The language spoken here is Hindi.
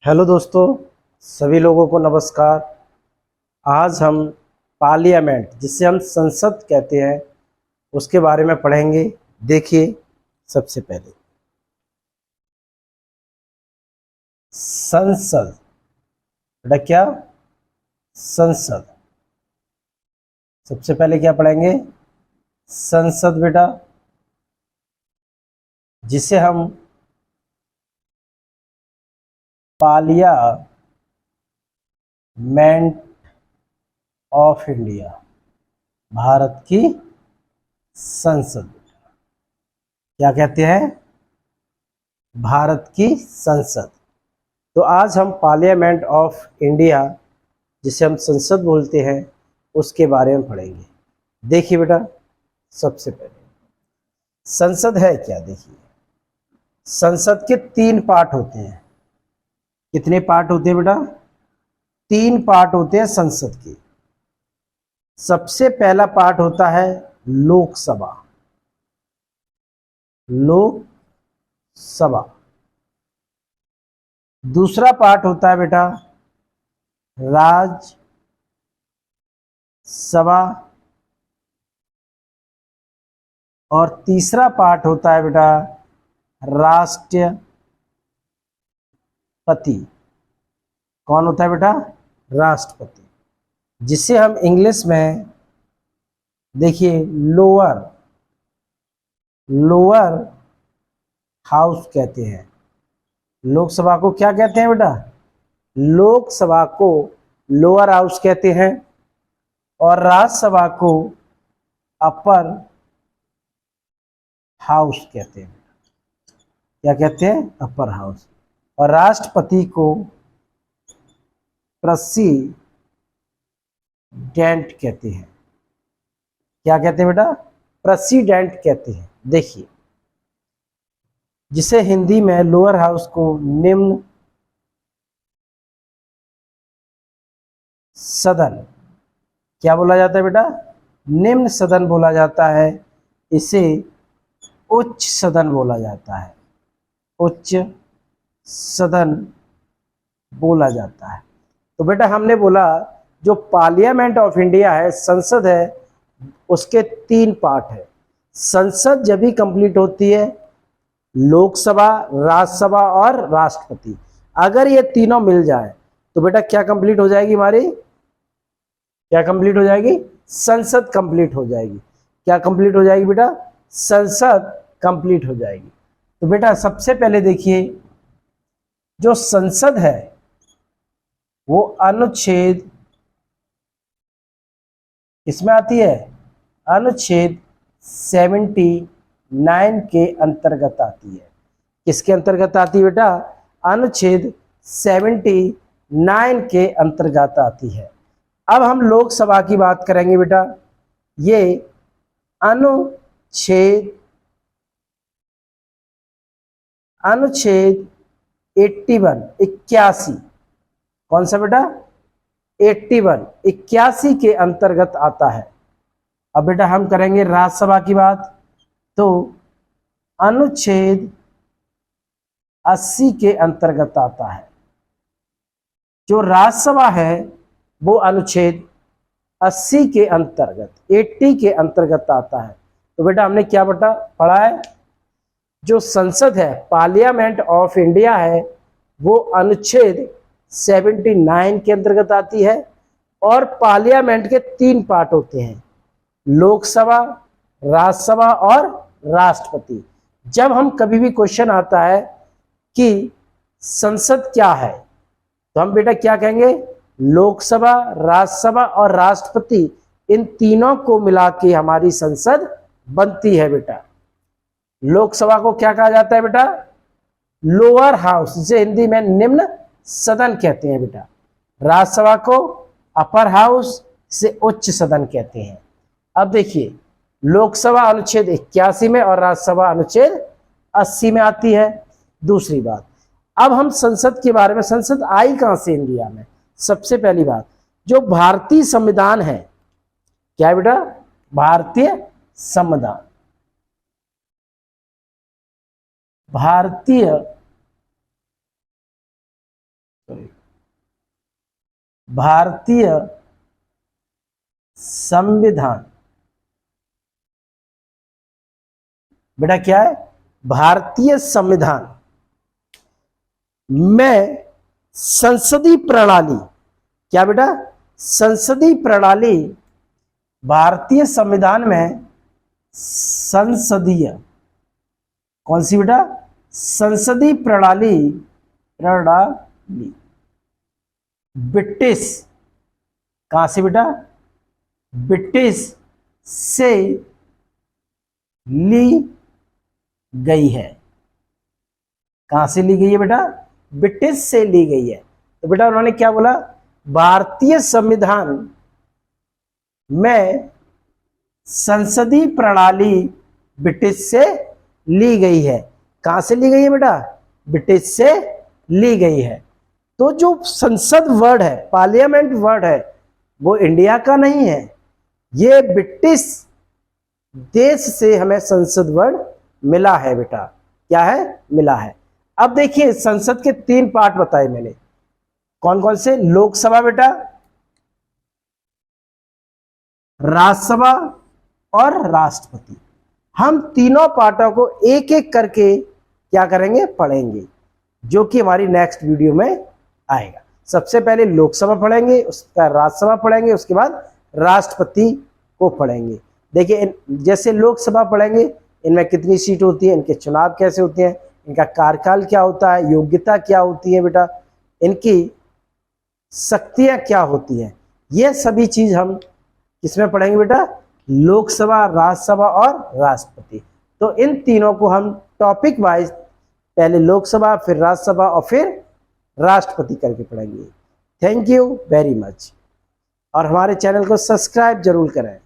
हेलो दोस्तों, सभी लोगों को नमस्कार। आज हम पार्लियामेंट, जिसे हम संसद कहते हैं, उसके बारे में पढ़ेंगे। देखिए, सबसे पहले संसद। बेटा क्या? संसद। सबसे पहले क्या पढ़ेंगे? संसद बेटा, जिसे हम पार्लियामेंट ऑफ इंडिया, भारत की संसद क्या कहते हैं? भारत की संसद। तो आज हम पार्लियामेंट ऑफ इंडिया, जिसे हम संसद बोलते हैं, उसके बारे में पढ़ेंगे। देखिए बेटा, सबसे पहले संसद है क्या? देखिए, संसद के 3 पार्ट होते हैं। कितने पार्ट होते हैं बेटा? 3 पार्ट होते हैं संसद के। सबसे पहला पार्ट होता है लोकसभा। लोकसभा। दूसरा पार्ट होता है बेटा राज्यसभा। और तीसरा पार्ट होता है बेटा राष्ट्रपति। कौन होता है बेटा? राष्ट्रपति, जिसे हम इंग्लिश में देखिए लोअर हाउस कहते हैं। लोकसभा को क्या कहते हैं बेटा? लोकसभा को लोअर हाउस कहते हैं और राज्यसभा को अपर हाउस कहते हैं। क्या कहते हैं? Upper house. और राष्ट्रपति को प्रेसिडेंट कहते हैं। क्या कहते हैं बेटा? प्रेसिडेंट कहते हैं। देखिए, जिसे हिंदी में लोअर हाउस को निम्न सदन क्या बोला जाता है बेटा? निम्न सदन बोला जाता है। इसे उच्च सदन बोला जाता है। उच्च सदन बोला जाता है। तो बेटा हमने बोला जो पार्लियामेंट ऑफ इंडिया है, संसद है, उसके 3 पार्ट है। संसद जब भी कंप्लीट होती है, लोकसभा, राज्यसभा और राष्ट्रपति, अगर ये तीनों मिल जाए तो बेटा क्या कंप्लीट हो जाएगी हमारी? क्या कंप्लीट हो जाएगी? संसद कंप्लीट हो जाएगी। क्या कंप्लीट हो जाएगी बेटा? संसद कंप्लीट हो जाएगी। तो बेटा सबसे पहले देखिए, जो संसद है वो अनुच्छेद किसमें आती है? अनुच्छेद 79 के अंतर्गत आती है। किसके अंतर्गत आती है बेटा? अनुच्छेद 79 के अंतर्गत आती है। अब हम लोकसभा की बात करेंगे बेटा। ये अनुच्छेद 81 कौन सा बेटा? 81 के अंतर्गत आता है। अब बेटा हम करेंगे राज्यसभा की बात, तो अनुच्छेद 80 के अंतर्गत आता है। जो राज्यसभा है वो अनुच्छेद 80 के अंतर्गत 80 के अंतर्गत आता है। तो बेटा हमने क्या बेटा पढ़ा है? जो संसद है, पार्लियामेंट ऑफ इंडिया है, वो अनुच्छेद 79 के अंतर्गत आती है। और पार्लियामेंट के 3 पार्ट होते हैं, लोकसभा, राज्यसभा और राष्ट्रपति। जब हम कभी भी क्वेश्चन आता है कि संसद क्या है, तो हम बेटा क्या कहेंगे? लोकसभा, राज्यसभा और राष्ट्रपति, इन तीनों को मिला के हमारी संसद बनती है बेटा। लोकसभा को क्या कहा जाता है बेटा? लोअर हाउस, जिसे हिंदी में निम्न सदन कहते हैं बेटा। राज्यसभा को अपर हाउस, से उच्च सदन कहते हैं। अब देखिए, लोकसभा अनुच्छेद 81 में और राज्यसभा अनुच्छेद 80 में आती है। दूसरी बात, अब हम संसद के बारे में, संसद आई कहां से इंडिया में? सबसे पहली बात, जो भारतीय संविधान है, क्या है बेटा? भारतीय संविधान। भारतीय भारतीय संविधान, बेटा क्या है? भारतीय संविधान में संसदीय प्रणाली, क्या बेटा? संसदीय प्रणाली, भारतीय संविधान में संसदीय, कौन सी बेटा? संसदीय प्रणाली, प्रणाली ब्रिटिश, कहां से बेटा? ब्रिटिश से ली गई है। कहां से ली गई है बेटा? ब्रिटिश से ली गई है। तो बेटा उन्होंने क्या बोला? भारतीय संविधान में संसदीय प्रणाली ब्रिटिश से ली गई है। कहां से ली गई है बेटा? ब्रिटिश से ली गई है। तो जो संसद वर्ड है, पार्लियामेंट वर्ड है, वो इंडिया का नहीं है, ये ब्रिटिश देश से हमें संसद वर्ड मिला है बेटा। क्या है? मिला है। अब देखिए संसद के 3 पार्ट बताए मैंने, कौन कौन से? लोकसभा बेटा, राज्यसभा और राष्ट्रपति। हम तीनों पार्टों को एक एक करके क्या करेंगे? पढ़ेंगे, जो कि हमारी नेक्स्ट वीडियो में आएगा। सबसे पहले लोकसभा पढ़ेंगे, उसका राज्यसभा पढ़ेंगे, उसके बाद राष्ट्रपति को पढ़ेंगे। देखिए जैसे लोकसभा पढ़ेंगे, इनमें कितनी सीट होती है, इनके चुनाव कैसे होते हैं, इनका कार्यकाल क्या होता है, योग्यता क्या होती है बेटा, इनकी शक्तियां क्या होती हैं, ये सभी चीज हम किसमें पढ़ेंगे बेटा? लोकसभा, राज्यसभा और राष्ट्रपति। तो इन तीनों को हम टॉपिक वाइज पहले लोकसभा, फिर राज्यसभा और फिर राष्ट्रपति करके पढ़ेंगे। Thank you very much. और हमारे चैनल को सब्सक्राइब जरूर करें।